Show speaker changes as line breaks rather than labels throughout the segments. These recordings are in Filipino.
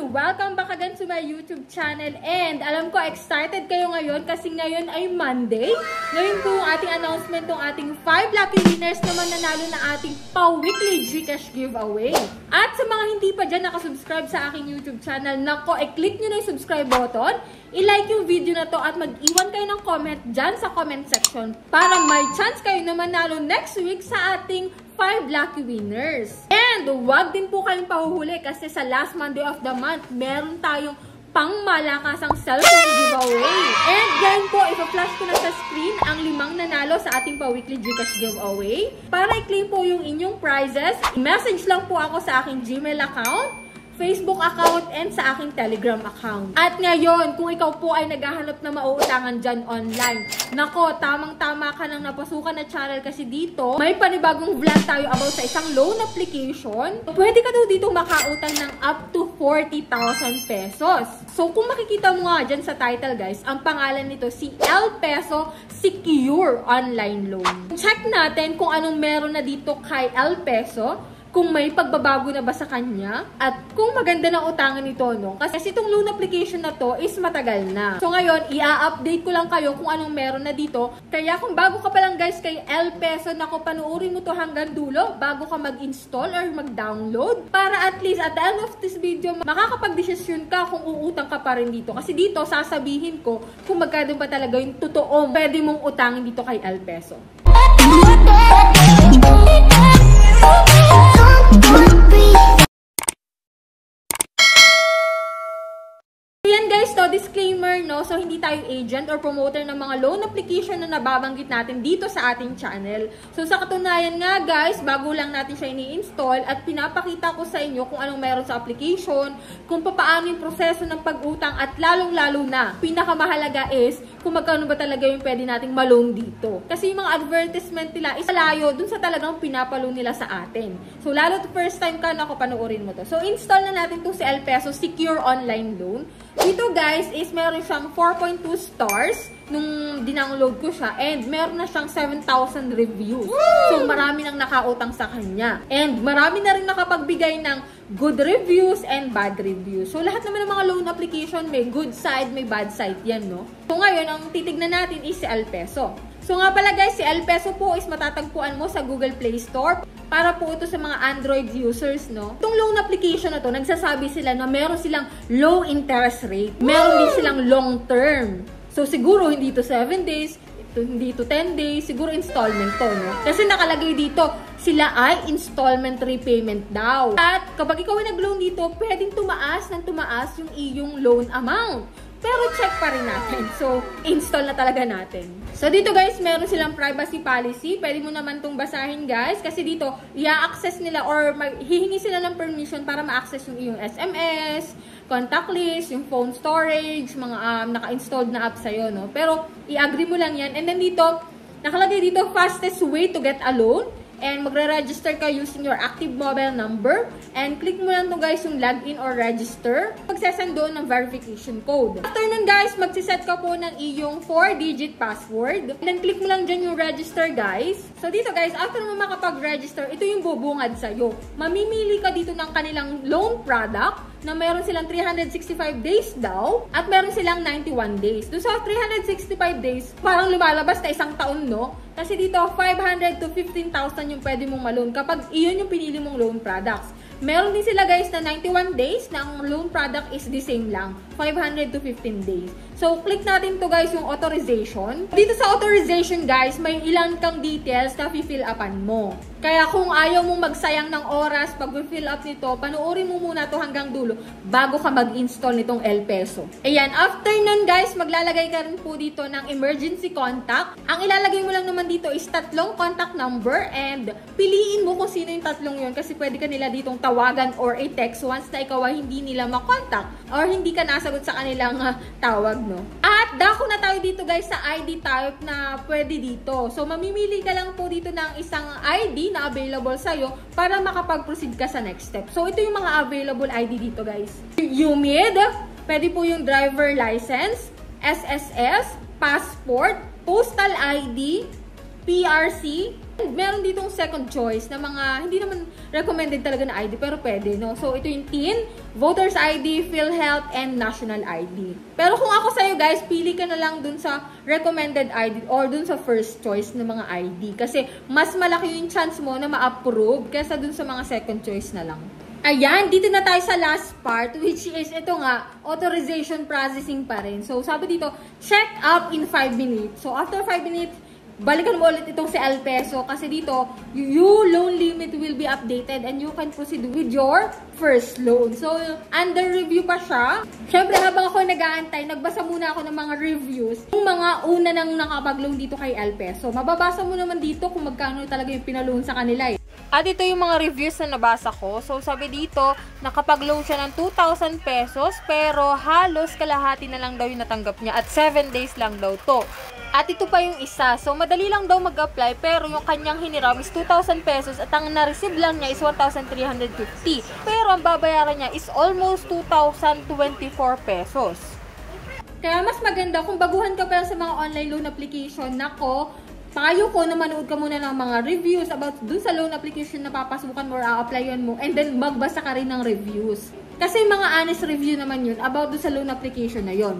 Welcome back again to my YouTube channel. And alam ko, excited kayo ngayon kasi ngayon ay Monday. Ngayon po yung ating announcement ng ating 5 lucky winners na mananalo ng ating pa-weekly Gcash giveaway. At sa mga hindi pa dyan nakasubscribe sa aking YouTube channel, nako, i-click nyo na yung subscribe button, i-like yung video na to at mag-iwan kayo ng comment dyan sa comment section para may chance kayo na manalo next week sa ating 5 lucky winners. And wag din po kayong pahuhuli kasi sa last Monday of the month, meron tayong pangmalakasang cellphone giveaway. And yan po, ipa-flash ko na sa screen ang 5 nanalo sa ating pa-weekly Gcash giveaway. Para i-claim po yung inyong prizes, message lang po ako sa aking Gmail account, Facebook account, and sa aking Telegram account. At ngayon, kung ikaw po ay naghahanap na mauutangan dyan online, nako, tamang-tama ka nang napasukan na channel kasi dito, may panibagong vlog tayo about sa isang loan application. Pwede ka daw dito makautang ng up to 40,000 pesos. So, kung makikita mo nga dyan sa title, guys, ang pangalan nito, si El Peso Secure Online Loan. Check natin kung anong meron na dito kay El Peso, kung may pagbabago na ba sa kanya, at kung maganda na utangan nito, no? Kasi itong loan application na to is matagal na. So ngayon, i-update ko lang kayo kung anong meron na dito. Kaya kung bago ka pa lang guys kay El Peso, nako, panuorin mo to hanggang dulo bago ka mag-install or mag-download. Para at least at the end of this video, makakapag-desisyon ka kung uutang ka pa rin dito. Kasi dito, sasabihin ko kung magkano ba talaga yung totoo pwede mong utangin dito kay El Peso. Yan guys, to disclaimer, no? So hindi tayo agent or promoter ng mga loan application na nababanggit natin dito sa ating channel. So sa katunayan nga guys, bago lang natin siya ini-install at pinapakita ko sa inyo kung anong meron sa application, kung paano yung proseso ng pag-utang, at lalong-lalo na, pinakamahalaga is kung magkano ba talaga yung pwede nating ma-loan dito. Kasi yung mga advertisement nila is layo dun sa talagang pinapaloan nila sa atin. So lalo to first time ka, nako, panoorin mo to. So install na natin to si El Peso Secure Online Loan. Dito guys is meron siyang 4.2 stars nung dinownload ko siya, and meron na siyang 7,000 reviews. So marami nang nakautang sa kanya. And marami na rin nakapagbigay ng good reviews and bad reviews. So lahat naman ng mga loan application may good side, may bad side yan, no? So ngayon, ang titignan natin is si El Peso. So nga pala guys, si El Peso po is matatagpuan mo sa Google Play Store. Para po ito sa mga Android users, no? Itong loan application na to, nagsasabi sila na meron silang low interest rate. Meron din silang long term. So siguro hindi to 7 days, hindi to 10 days, siguro installment to, no? Kasi nakalagay dito, sila ay installment repayment daw. At kapag ikaw ay nag-loan dito, pwedeng tumaas ng tumaas yung iyong loan amount. Pero check pa rin natin. So, install na talaga natin. So, dito guys, meron silang privacy policy. Pwede mo naman itong basahin guys. Kasi dito, i-access nila or hihingi sila ng permission para ma-access yung iyong SMS, contact list, yung phone storage, mga naka-installed na app sa'yo, no? Pero, i-agree mo lang yan. And then dito, nakalagay dito, fastest way to get a loan. And magre-register ka using your active mobile number. And click mo lang to guys yung login or register. Magsasend doon ng verification code. After nun guys, magsiset ka po ng iyong 4-digit password. And then click mo lang dyan yung register guys. So dito guys, after mo makapag-register, ito yung bubungad sa'yo. Mamimili ka dito ng kanilang loan product na meron silang 365 days daw at meron silang 91 days. Doon sa 365 days, parang lumalabas na isang taon, no? Kasi dito, 500 to 15,000 yung pwede mong ma-loan kapag iyon yung pinili mong loan products. Meron din sila guys na 91 days na ang loan product is the same lang, 500 to 15 days. So, click natin to guys yung authorization. Dito sa authorization guys, may ilan kang details na fill upan mo. Kaya kung ayaw mong magsayang ng oras pag fill up nito, panoorin mo muna to hanggang dulo bago ka mag-install nitong El Peso. Ayan, after nun guys, maglalagay ka rin po dito ng emergency contact. Ang ilalagay mo lang naman dito is 3 contact number, and piliin mo kung sino yung 3 yun kasi pwede ka nila ditong tawagan or i-text once na ikaw ay hindi nila makontak or hindi ka nasagot sa kanilang tawag, no? At dako na tayo dito guys sa ID type na pwede dito. So mamimili ka lang po dito ng isang ID na available sa'yo para makapag-proceed ka sa next step. So ito yung mga available ID dito guys. UMID, pwede po yung driver license, SSS, passport, postal ID, PRC, Meron ditong second choice na mga hindi naman recommended talaga na ID pero pwede, no? So, ito yung teen, Voters ID, PhilHealth, and National ID. Pero kung ako sa'yo guys, pili ka na lang dun sa recommended ID or dun sa first choice ng mga ID. Kasi mas malaki yung chance mo na ma-approve kaysa dun sa mga second choice na lang. Ayan, dito na tayo sa last part, which is ito nga, authorization processing pa rin. So, sabi dito, check up in 5 minutes. So, after 5 minutes, balikan mo ulit itong si Alpeso kasi dito, your loan limit will be updated and you can proceed with your first loan. So, under review pa siya. Siyempre, habang ako nag-aantay, nagbasa muna ako ng mga reviews. Yung mga una nang nakapag-loan dito kay Alpeso. Mababasa mo naman dito kung magkano talaga yung pinaloan sa kanila eh. At ito yung mga reviews na nabasa ko. So, sabi dito, nakapag-loan siya ng 2,000 pesos pero halos kalahati na lang daw yung natanggap niya at 7 days lang daw to. At ito pa yung isa. So, madali lang daw mag-apply pero yung kanyang hiniram is 2,000 pesos at ang na-receive lang niya is 1,350. Pero ang babayaran niya is almost 2,024 pesos. Kaya mas maganda kung baguhan ka pa sa mga online loan application, nako, payo ko na manood ka muna ng mga reviews about dun sa loan application na papasukan mo or a-applyan mo and then magbasa ka rin ng reviews. Kasi mga honest review naman yun about dun sa loan application na yon.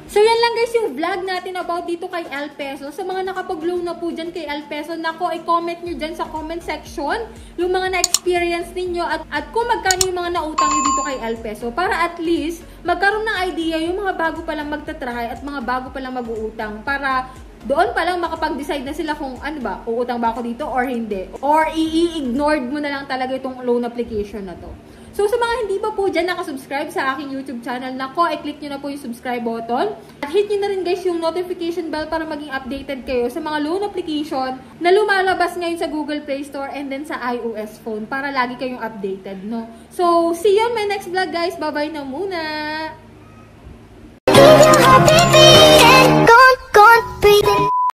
So, yan lang guys yung vlog natin about dito kay Alpeso. Sa mga nakapag-loan na po dyan kay Alpeso, nako, i-comment nyo dyan sa comment section yung mga na-experience ninyo at kung magkano yung mga nautang nyo dito kay Alpeso para at least magkaroon ng idea yung mga bago palang magtatry at mga bago palang mag-uutang para doon pa lang makapag-decide na sila kung ano ba, uutang ba ako dito or hindi. Or i-ignored mo na lang talaga itong loan application na to. So, sa mga hindi pa po dyan nakasubscribe sa aking YouTube channel, nako, i-click nyo na po yung subscribe button. At hit nyo na rin guys yung notification bell para maging updated kayo sa mga loan application na lumalabas ngayon sa Google Play Store and then sa iOS phone para lagi kayong updated, no? So, see you on my next vlog guys. Bye-bye na muna!